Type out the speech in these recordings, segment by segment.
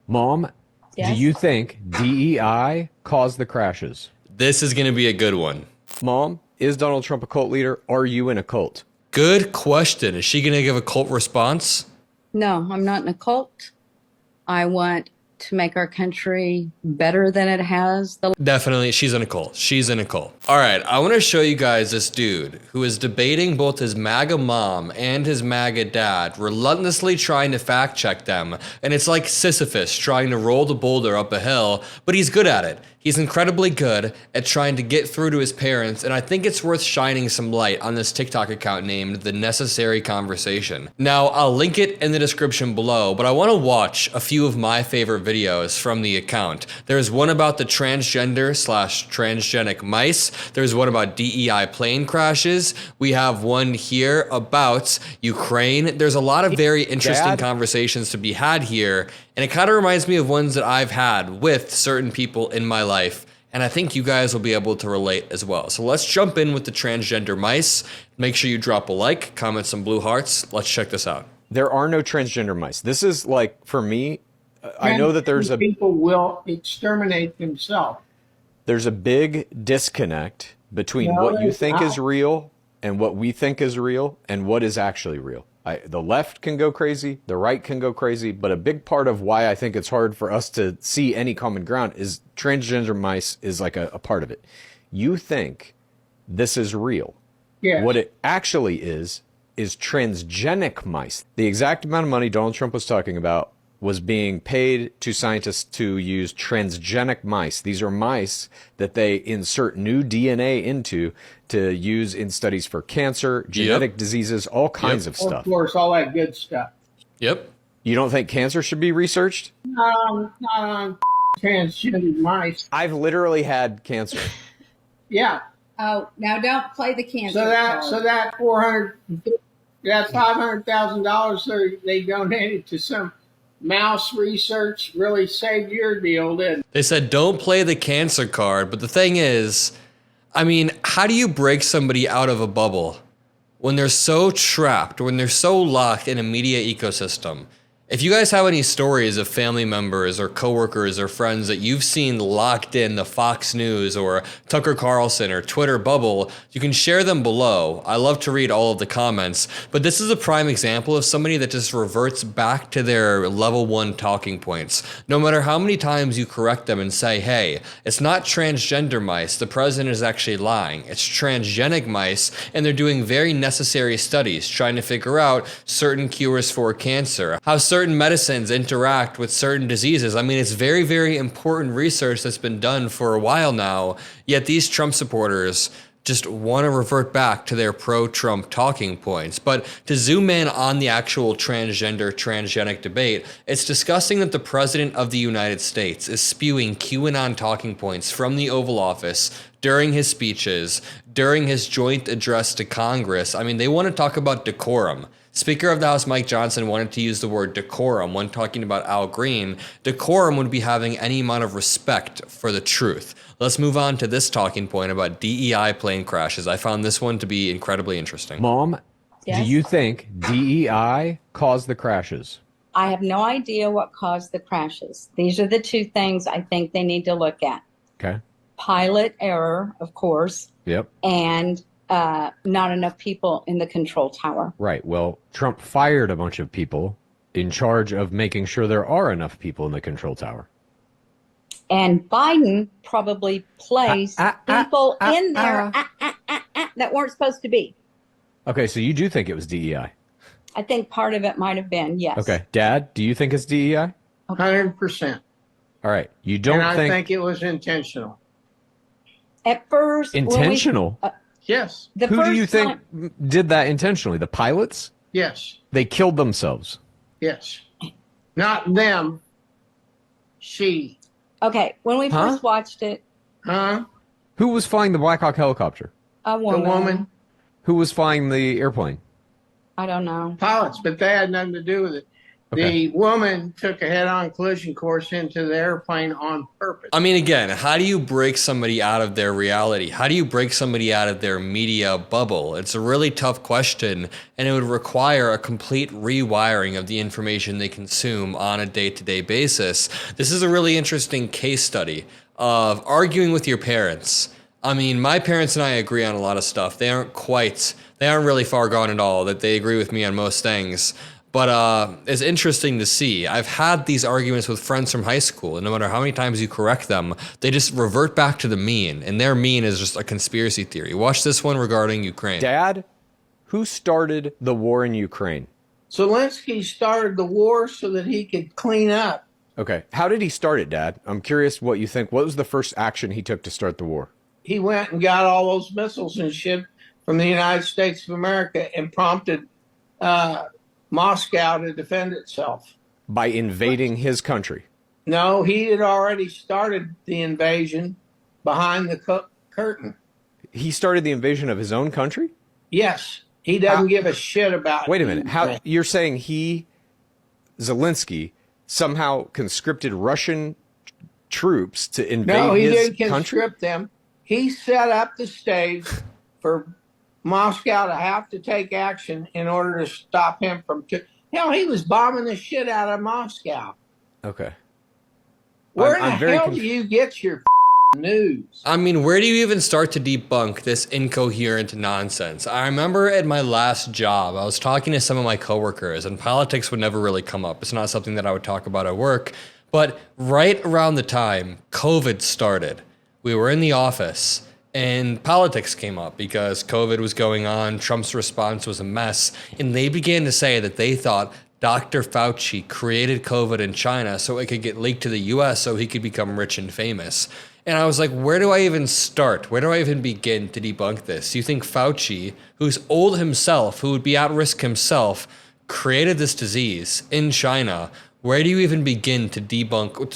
Mom, do you think DEI caused the crashes? This is going to be a good one. Mom, is Donald Trump a cult leader? Are you in a cult? Good question. Is she going to give a cult response? No, I'm not in a cult. I want to make our country better than it has. Definitely, she's in a cult. She's in a cult. All right, I want to show you guys this dude who is debating both his MAGA mom and his MAGA dad, relentlessly trying to fact check them. And it's like Sisyphus trying to roll the boulder up a hill, but he's good at it. He's incredibly good at trying to get through to his parents, and I think it's worth shining some light on this TikTok account named The Necessary Conversation. Now, I'll link it in the description below, but I want to watch a few of my favorite videos from the account. There's one about the transgender/transgenic mice. There's one about DEI plane crashes. We have one here about Ukraine. There's a lot of very interesting conversations to be had here, and it kind of reminds me of ones that I've had with certain people in my life, and I think you guys will be able to relate as well. So let's jump in with the transgender mice. Make sure you drop a like, comment some blue hearts. Let's check this out. There are no transgender mice. This is like, for me, I know that there's people will exterminate themselves. There's a big disconnect between what you think is real and what we think is real and what is actually real. The left can go crazy, the right can go crazy, but a big part of why I think it's hard for us to see any common ground is transgender mice is like a part of it. You think this is real. Yes. What it actually is transgenic mice. The exact amount of money Donald Trump was talking about was being paid to scientists to use transgenic mice. These are mice that they insert new DNA into to use in studies for cancer, genetic diseases, all kinds of stuff. Of course, all that good stuff. Yep. You don't think cancer should be researched? Not on transgender mice. I've literally had cancer. Yeah. Oh, now don't play the cancer. So that $500,000 they donated to some mouse research really saved your deal, didn't it? They said don't play the cancer card, but the thing is, I mean, how do you break somebody out of a bubble when they're so trapped, when they're so locked in a media ecosystem? If you guys have any stories of family members or coworkers or friends that you've seen locked in the Fox News or Tucker Carlson or Twitter bubble, you can share them below. I love to read all of the comments, but this is a prime example of somebody that just reverts back to their level 1 talking points. No matter how many times you correct them and say, hey, it's not transgender mice, the president is actually lying. It's transgenic mice, and they're doing very necessary studies trying to figure out certain cures for cancer, how certain medicines interact with certain diseases. I mean, it's very, very important research that's been done for a while now, yet these Trump supporters just want to revert back to their pro-Trump talking points. But to zoom in on the actual transgenic debate, it's disgusting that the president of the United States is spewing QAnon talking points from the Oval Office during his speeches, during his joint address to Congress. I mean, they want to talk about decorum. Speaker of the House Mike Johnson wanted to use the word decorum when talking about Al Green. Decorum would be having any amount of respect for the truth. Let's move on to this talking point about DEI plane crashes. I found this one to be incredibly interesting. Mom, do you think DEI caused the crashes? I have no idea what caused the crashes. These are the two things I think they need to look at. Okay. Pilot error, of course. Yep. And not enough people in the control tower. Right. Well, Trump fired a bunch of people in charge of making sure there are enough people in the control tower. And Biden probably placed people in there that weren't supposed to be. Okay, so you do think it was DEI? I think part of it might have been, yes. Okay. Dad, do you think it's DEI? 100%. All right. You don't and I think it was intentional. At first. Intentional? Yes. Who do you think did that intentionally? The pilots? Yes. They killed themselves. Yes. Not them. She. Okay. When we first watched it. Who was flying the Black Hawk helicopter? A woman. The woman. Who was flying the airplane? I don't know. Pilots, but they had nothing to do with it. The woman took a head-on collision course into the airplane on purpose. I mean, again, how do you break somebody out of their reality? How do you break somebody out of their media bubble? It's a really tough question, and it would require a complete rewiring of the information they consume on a day-to-day basis. This is a really interesting case study of arguing with your parents. I mean, my parents and I agree on a lot of stuff. They aren't really far gone at all, that they agree with me on most things. But it's interesting to see. I've had these arguments with friends from high school, and no matter how many times you correct them, they just revert back to the mean, and their mean is just a conspiracy theory. Watch this one regarding Ukraine. Dad, who started the war in Ukraine? Zelensky started the war so that he could clean up. Okay. How did he start it, Dad? I'm curious what you think. What was the first action he took to start the war? He went and got all those missiles and shit from the United States of America and prompted Moscow to defend itself. By invading his country? No, he had already started the invasion behind the curtain. He started the invasion of his own country? Yes. He doesn't give a shit about Wait a minute. How you're saying Zelensky, somehow conscripted Russian troops to invade his country? No, he didn't conscript them. He set up the stage for Moscow to have to take action in order to stop him from... Hell, he was bombing the shit out of Moscow. Okay. Where the hell do you get your news? I mean, where do you even start to debunk this incoherent nonsense? I remember at my last job, I was talking to some of my coworkers, and politics would never really come up. It's not something that I would talk about at work. But right around the time COVID started, we were in the office, and politics came up because COVID was going on, Trump's response was a mess, and they began to say that they thought Dr. Fauci created COVID in China so it could get leaked to the US so he could become rich and famous. And I was like, where do I even start? Where do I even begin to debunk this? You think Fauci, who's old himself, who would be at risk himself, created this disease in China? Where do you even begin to debunk,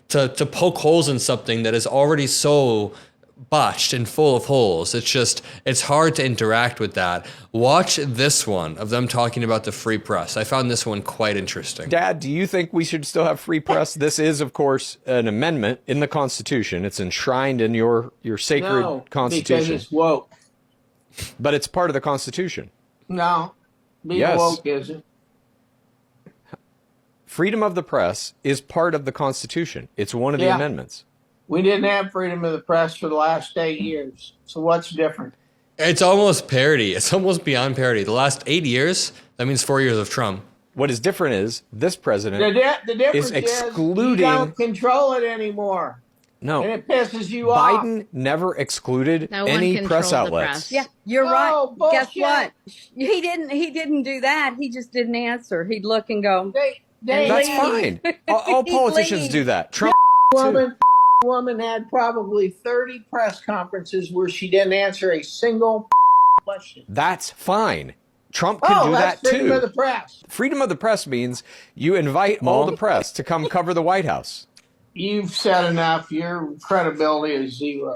to poke holes in something that is already so botched and full of holes? It's hard to interact with that. Watch this one of them talking about the free press. I found this one quite interesting. Dad, do you think we should still have free press? This is, of course, an amendment in the Constitution. It's enshrined in your sacred Constitution. Because it's woke. But it's part of the Constitution. No, being woke isn't. Freedom of the press is part of the Constitution. It's one of the amendments. We didn't have freedom of the press for the last 8 years. So what's different? It's almost parody. It's almost beyond parody. The last 8 years, that means 4 years of Trump. What is different is this president the difference is excluding... you don't control it anymore. No. And it pisses you off. Biden never excluded any press outlets. Yeah, you're right. Bullshit. Guess what? He didn't do that. He just didn't answer. He'd look and go, That's fine. All politicians do that. Trump woman had probably 30 press conferences where she didn't answer a single question. That's fine. Trump can do that too. Freedom of the press. Freedom of the press means you invite all the press to come cover the White House. You've said enough. Your credibility is zero.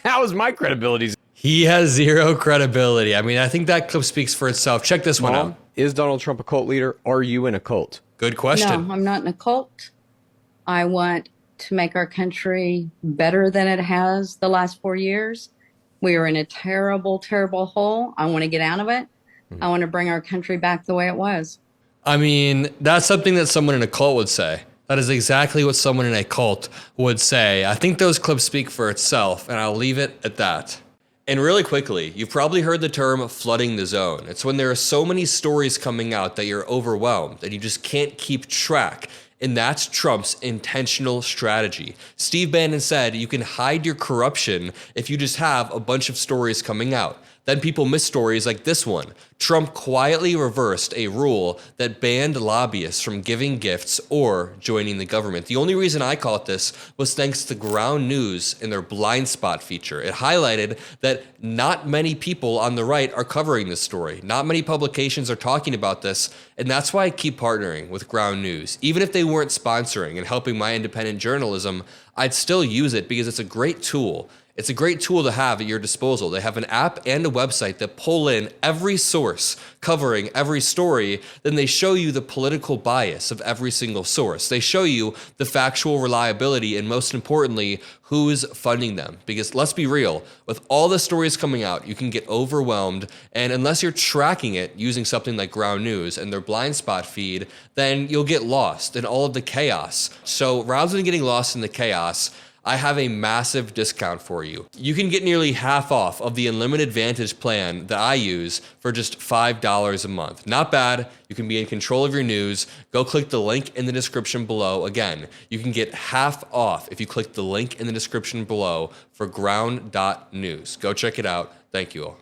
How is my credibility? He has zero credibility. I mean, I think that clip speaks for itself. Check this one out. Is Donald Trump a cult leader? Are you in a cult? Good question. No, I'm not in a cult. I want to make our country better than it has the last 4 years. We are in a terrible, terrible hole. I want to get out of it. I want to bring our country back the way it was. I mean, that's something that someone in a cult would say. That is exactly what someone in a cult would say. I think those clips speak for itself, and I'll leave it at that. And really quickly, you've probably heard the term flooding the zone. It's when there are so many stories coming out that you're overwhelmed and you just can't keep track. And that's Trump's intentional strategy. Steve Bannon said you can hide your corruption if you just have a bunch of stories coming out. Then people miss stories like this one. Trump quietly reversed a rule that banned lobbyists from giving gifts or joining the government. The only reason I caught this was thanks to Ground News and their blind spot feature. It highlighted that not many people on the right are covering this story. Not many publications are talking about this, and that's why I keep partnering with Ground News. Even if they weren't sponsoring and helping my independent journalism, I'd still use it because it's a great tool. It's a great tool to have at your disposal. They have an app and a website that pull in every source covering every story. Then they show you the political bias of every single source. They show you the factual reliability and, most importantly, who's funding them. Because let's be real, with all the stories coming out, you can get overwhelmed. And unless you're tracking it using something like Ground News and their blind spot feed, then you'll get lost in all of the chaos. So rather than getting lost in the chaos, I have a massive discount for you. You can get nearly half off of the Unlimited Vantage plan that I use for just $5 a month. Not bad. You can be in control of your news. Go click the link in the description below. Again, you can get half off if you click the link in the description below for ground.news. Go check it out. Thank you all.